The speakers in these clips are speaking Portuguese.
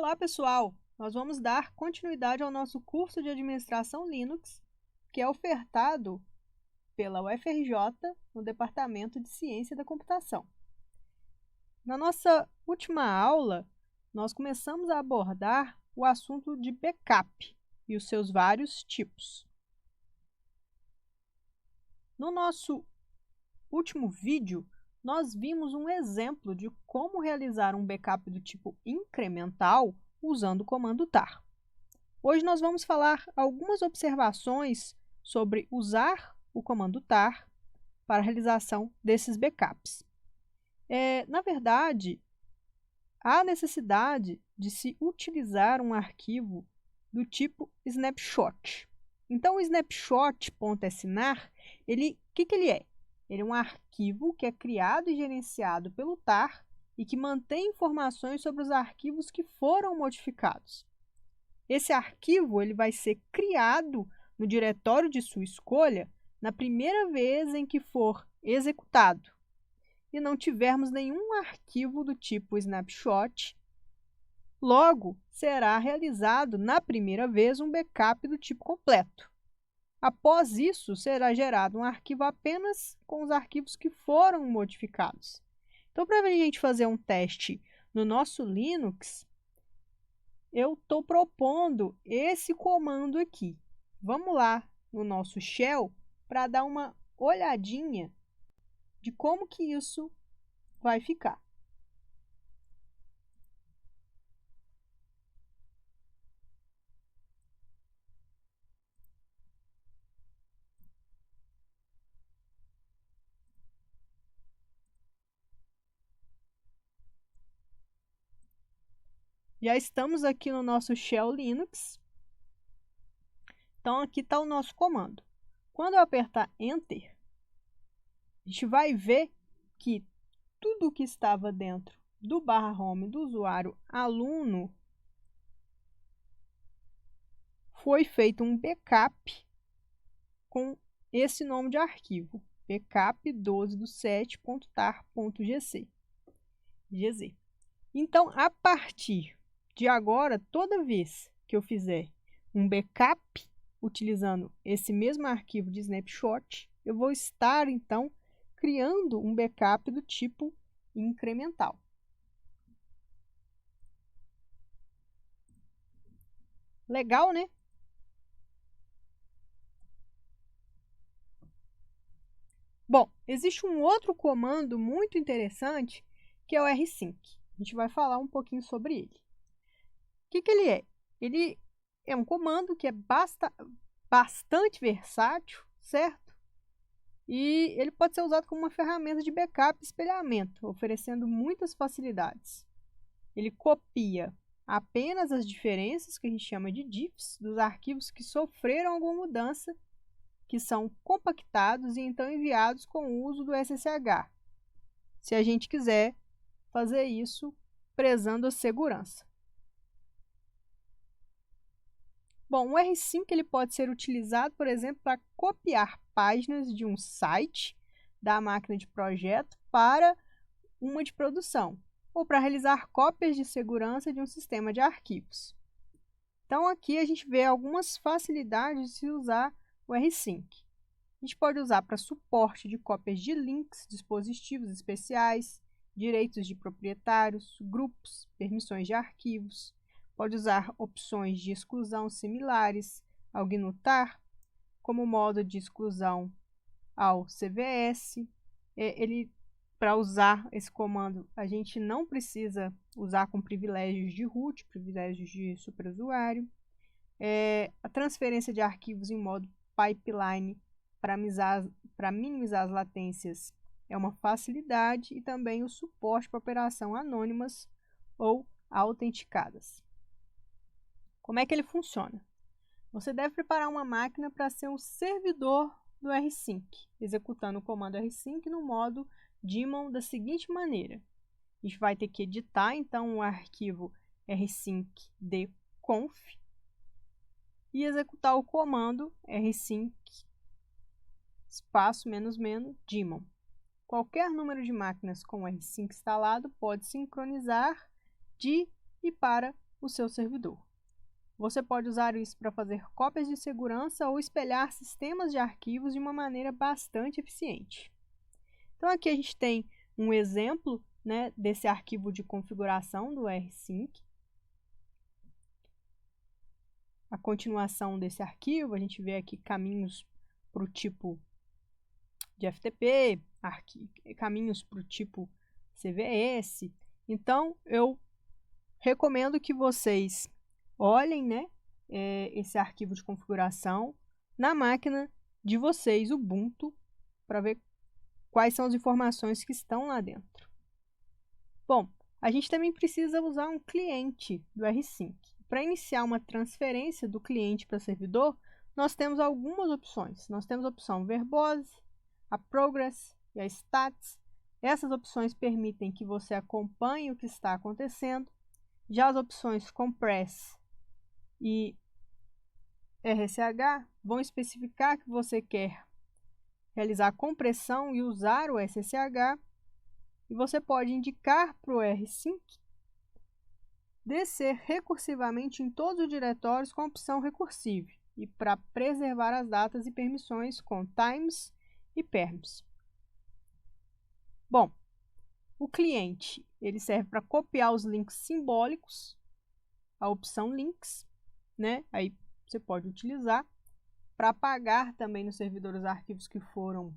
Olá, pessoal! Nós vamos dar continuidade ao nosso curso de Administração Linux, que é ofertado pela UFRJ no Departamento de Ciência da Computação. Na nossa última aula, nós começamos a abordar o assunto de backup e os seus vários tipos. No nosso último vídeo, nós vimos um exemplo de como realizar um backup do tipo incremental usando o comando tar. Hoje nós vamos falar algumas observações sobre usar o comando tar para a realização desses backups. Na verdade, há necessidade de se utilizar um arquivo do tipo snapshot. Então, o snapshot.snar, o que ele é? Ele é um arquivo que é criado e gerenciado pelo tar e que mantém informações sobre os arquivos que foram modificados. Esse arquivo ele vai ser criado no diretório de sua escolha na primeira vez em que for executado e não tivermos nenhum arquivo do tipo snapshot. Logo, será realizado na primeira vez um backup do tipo completo. Após isso, será gerado um arquivo apenas com os arquivos que foram modificados. Então, para a gente fazer um teste no nosso Linux, eu estou propondo esse comando aqui. Vamos lá no nosso shell para dar uma olhadinha de como que isso vai ficar. Já estamos aqui no nosso shell Linux. Então, aqui está o nosso comando. Quando eu apertar Enter, a gente vai ver que tudo que estava dentro do /home do usuário aluno foi feito um backup com esse nome de arquivo, backup12do7.tar.gz. Então, a partir de agora, toda vez que eu fizer um backup utilizando esse mesmo arquivo de snapshot, eu vou estar, então, criando um backup do tipo incremental. Legal, né? Bom, existe um outro comando muito interessante, que é o rsync. A gente vai falar um pouquinho sobre ele. O que ele é? Ele é um comando que é bastante versátil, certo? E ele pode ser usado como uma ferramenta de backup e espelhamento, oferecendo muitas facilidades. Ele copia apenas as diferenças, que a gente chama de diffs, dos arquivos que sofreram alguma mudança, que são compactados e então enviados com o uso do SSH, se a gente quiser fazer isso prezando a segurança. Bom, o rsync ele pode ser utilizado, por exemplo, para copiar páginas de um site da máquina de projeto para uma de produção, ou para realizar cópias de segurança de um sistema de arquivos. Então, aqui a gente vê algumas facilidades de se usar o rsync. A gente pode usar para suporte de cópias de links, dispositivos especiais, direitos de proprietários, grupos, permissões de arquivos. Pode usar opções de exclusão similares ao GNU tar, como modo de exclusão ao CVS. Para usar esse comando, a gente não precisa usar com privilégios de root, privilégios de superusuário. A transferência de arquivos em modo pipeline para minimizar as latências é uma facilidade, e também o suporte para operação anônimas ou autenticadas. Como é que ele funciona? Você deve preparar uma máquina para ser um servidor do rsync, executando o comando rsync no modo daemon da seguinte maneira. A gente vai ter que editar, então, o arquivo rsync-d-conf e executar o comando rsync espaço ---- daemon. Qualquer número de máquinas com rsync instalado pode sincronizar de e para o seu servidor. Você pode usar isso para fazer cópias de segurança ou espelhar sistemas de arquivos de uma maneira bastante eficiente. Então, aqui a gente tem um exemplo, né, desse arquivo de configuração do rsync. A continuação desse arquivo, a gente vê aqui caminhos para o tipo de FTP, caminhos para o tipo CVS. Então, eu recomendo que vocês olhem, né, esse arquivo de configuração na máquina de vocês, Ubuntu, para ver quais são as informações que estão lá dentro. Bom, a gente também precisa usar um cliente do rsync. Para iniciar uma transferência do cliente para servidor, nós temos algumas opções. Nós temos a opção Verbose, a Progress e a Stats. Essas opções permitem que você acompanhe o que está acontecendo. Já as opções Compress e RSH vão especificar que você quer realizar a compressão e usar o SSH. E você pode indicar para o rsync descer recursivamente em todos os diretórios com a opção Recursive e para preservar as datas e permissões com Times e Perms. Bom, o cliente ele serve para copiar os links simbólicos, a opção Links, né? Aí você pode utilizar para apagar também no servidor os arquivos que foram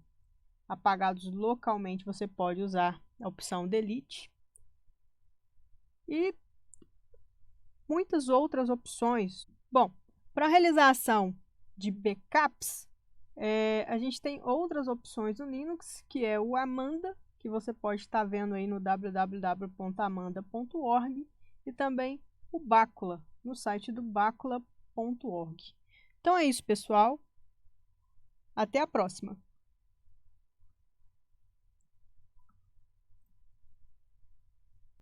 apagados localmente, você pode usar a opção Delete. E muitas outras opções. Bom, para a realização de backups, a gente tem outras opções no Linux, que é o Amanda, que você pode estar vendo aí no www.amanda.org, e também o Bacula, no site do bacula.org. Então é isso, pessoal. Até a próxima!